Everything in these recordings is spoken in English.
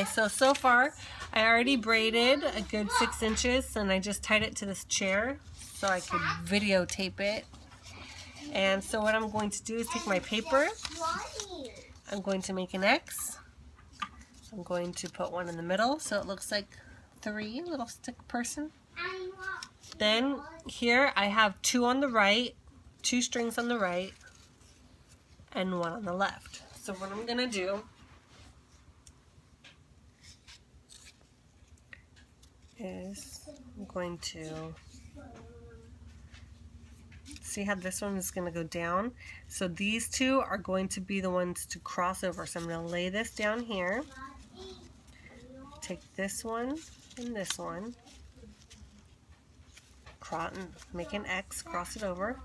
Okay, so far I already braided a good 6 inches, and I just tied it to this chair so I could videotape it. And so what I'm going to do is take my paper, I'm going to make an X, I'm going to put one in the middle so it looks like 3, little stick person. Then here I have 2 on the right, 2 strings on the right, and 1 on the left. So what I'm going to do is I'm going to see how this one is going to go down. So these 2 are going to be the ones to cross over. So I'm going to lay this down here, take this one and this one, make an X, cross it over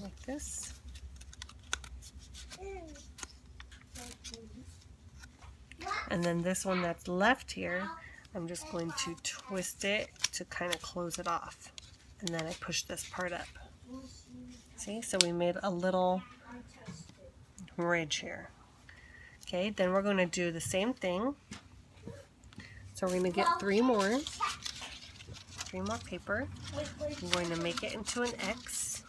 like this. And then this one that's left here, I'm just going to twist it to kind of close it off. And then I push this part up. See, so we made a little ridge here. Okay, then we're going to do the same thing. So we're going to get 3 more paper. I'm going to make it into an X.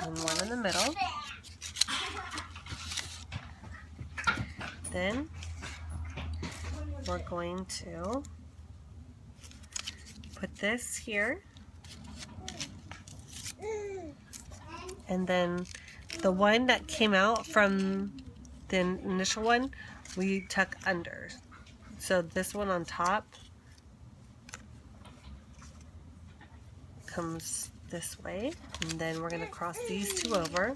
And 1 in the middle. Then we're going to put this here. And then the one that came out from the initial one, we tuck under. So this one on top comes this way, and then we're going to cross these 2 over.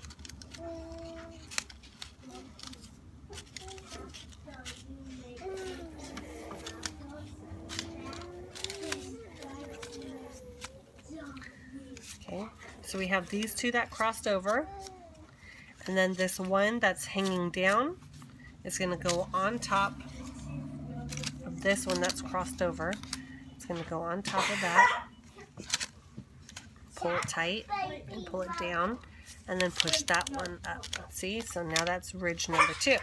Okay, so we have these 2 that crossed over, and then this one that's hanging down is going to go on top of this one that's crossed over. It's going to go on top of that. Pull it tight and pull it down, and then push that one up. See, so now that's ridge number 2.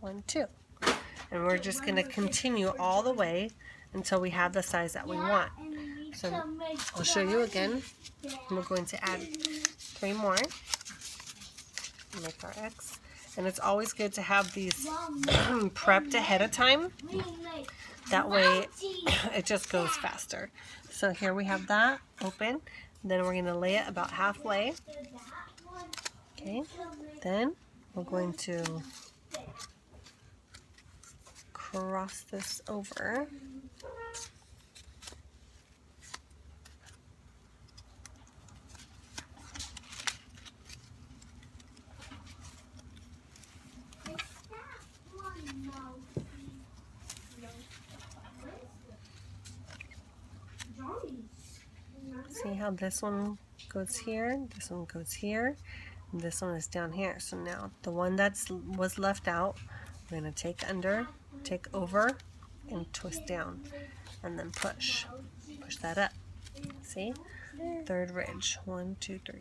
1, 2. And we're just going to continue all the way until we have the size that we want. So I'll show you again. We're going to add 3 more. Make our X. And it's always good to have these prepped ahead of time. That way it just goes faster. So here we have that open. Then we're going to lay it about halfway. Okay. Then we're going to cross this over. See how this one goes here, this one goes here, and this one is down here. So now the one that was left out, we're going to take under, take over, and twist down, and then push that up. See? 3rd ridge, 1, 2, 3.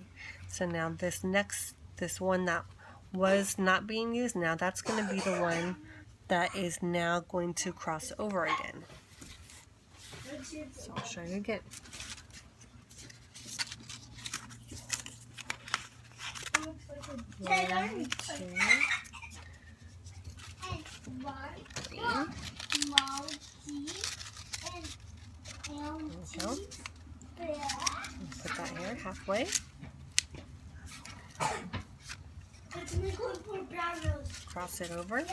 So now this one that was not being used, now that's going to be the one that is now going to cross over again. So I'll show you again. One, 2, 3. There we go. Put that here halfway. Cross it over.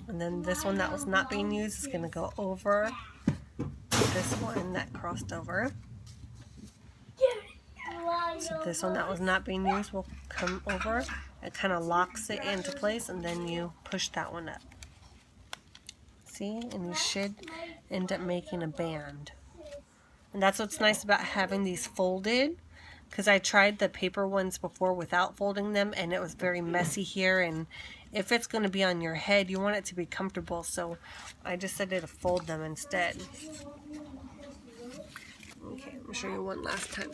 And then this one that was not being used is going to go over this one that crossed over. So this one that was not being used will come over. It kind of locks it into place, and then you push that one up. See? And you should end up making a band. And that's what's nice about having these folded, because I tried the paper ones before without folding them, and it was very messy here, and if it's going to be on your head, you want it to be comfortable, so I decided to fold them instead. Okay, I'm going to show you one last time.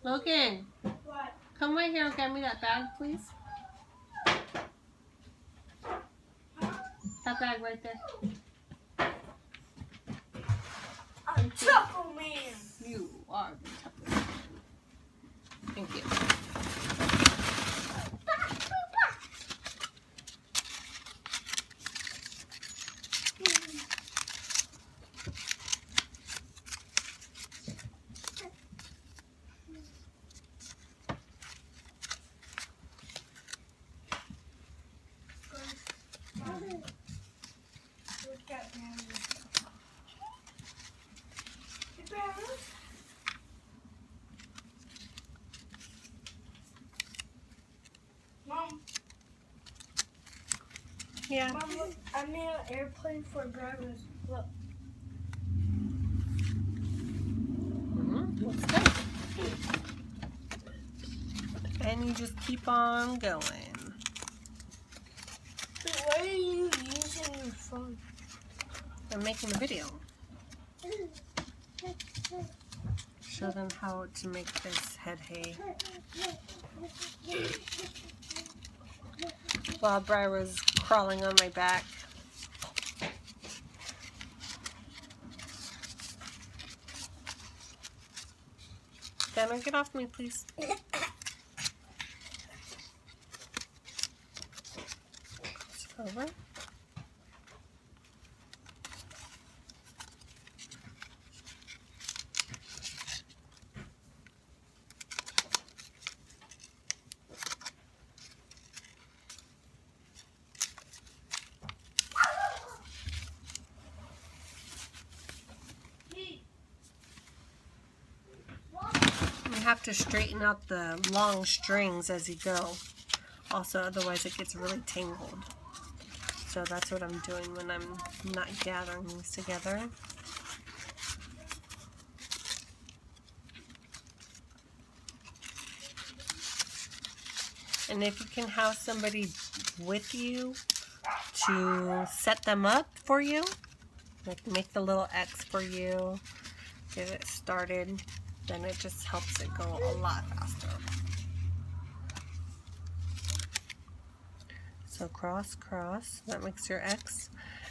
Logan, what? Come right here and get me that bag, please. That bag right there. I'm Chuckle Man. You are the Chuckle Man. Thank you. Mom. Yeah. Mom, look, I made an airplane for drivers. Look. Looks good. And you just keep on going. Wait, why are you using your phone? I'm making a video. Show them how to make this head hay. While Briar was crawling on my back. Gunner, get off me, please. Over. You have to straighten out the long strings as you go. Also, otherwise it gets really tangled. So that's what I'm doing when I'm not gathering these together. And if you can have somebody with you to set them up for you, like make the little X for you, get it started, then it just helps it go a lot faster. So cross, cross, that makes your X,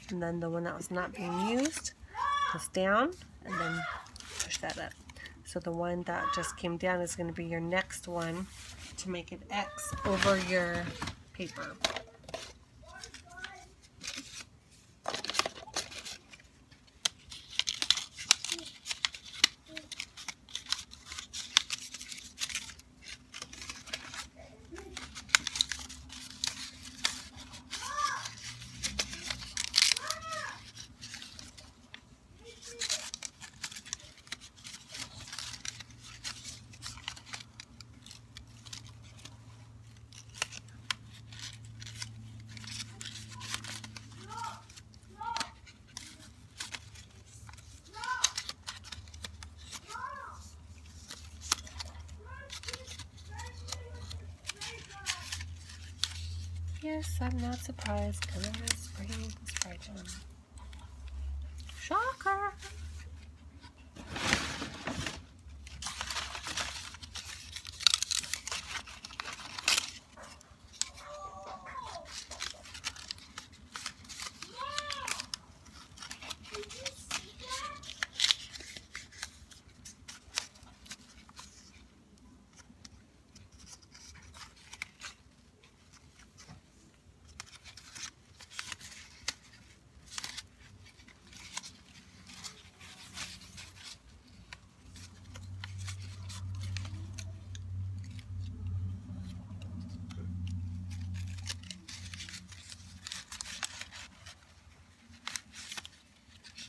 and then the one that was not being used goes down, and then push that up. So the one that just came down is going to be your next one to make an X over your paper. Yes, I'm not surprised. Gunner is spraying the spray gun. Shocker!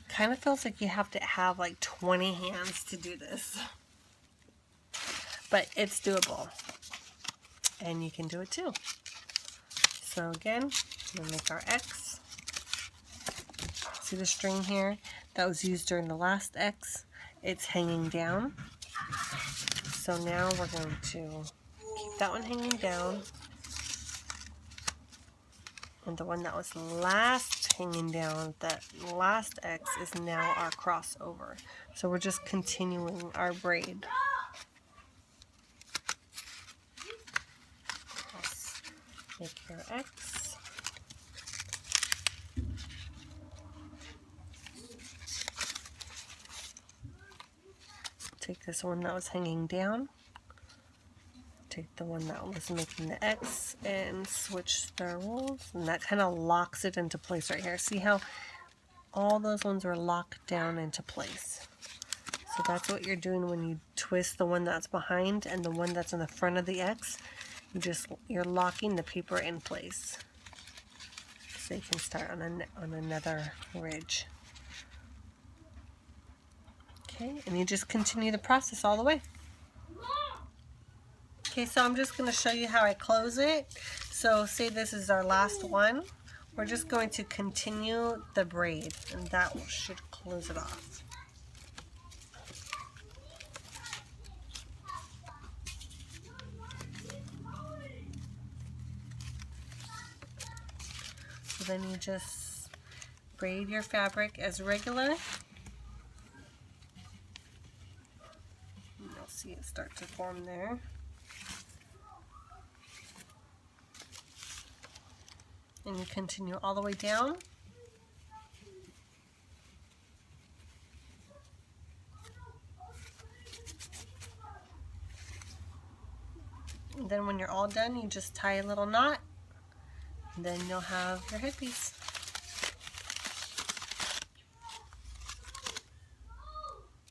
Kind of feels like you have to have like 20 hands to do this. But it's doable. And you can do it too. So again, we'll make our X. See the string here that was used during the last X? It's hanging down. So now we're going to keep that one hanging down. And the one that was last hanging down, that last X, is now our crossover. So we're just continuing our braid. Let's make your X. Take this one that was hanging down. Take the one that was making the X and switch their roles, and that kind of locks it into place right here. See how all those ones are locked down into place? So that's what you're doing when you twist the one that's behind and the one that's in the front of the X. You're locking the paper in place, so you can start on another ridge. Okay, and you just continue the process all the way. Okay, so I'm just going to show you how I close it. So say this is our last one. We're just going to continue the braid, and that should close it off. So then you just braid your fabric as regular. You'll see it start to form there. And you continue all the way down. And then when you're all done, you just tie a little knot, and then you'll have your headpiece.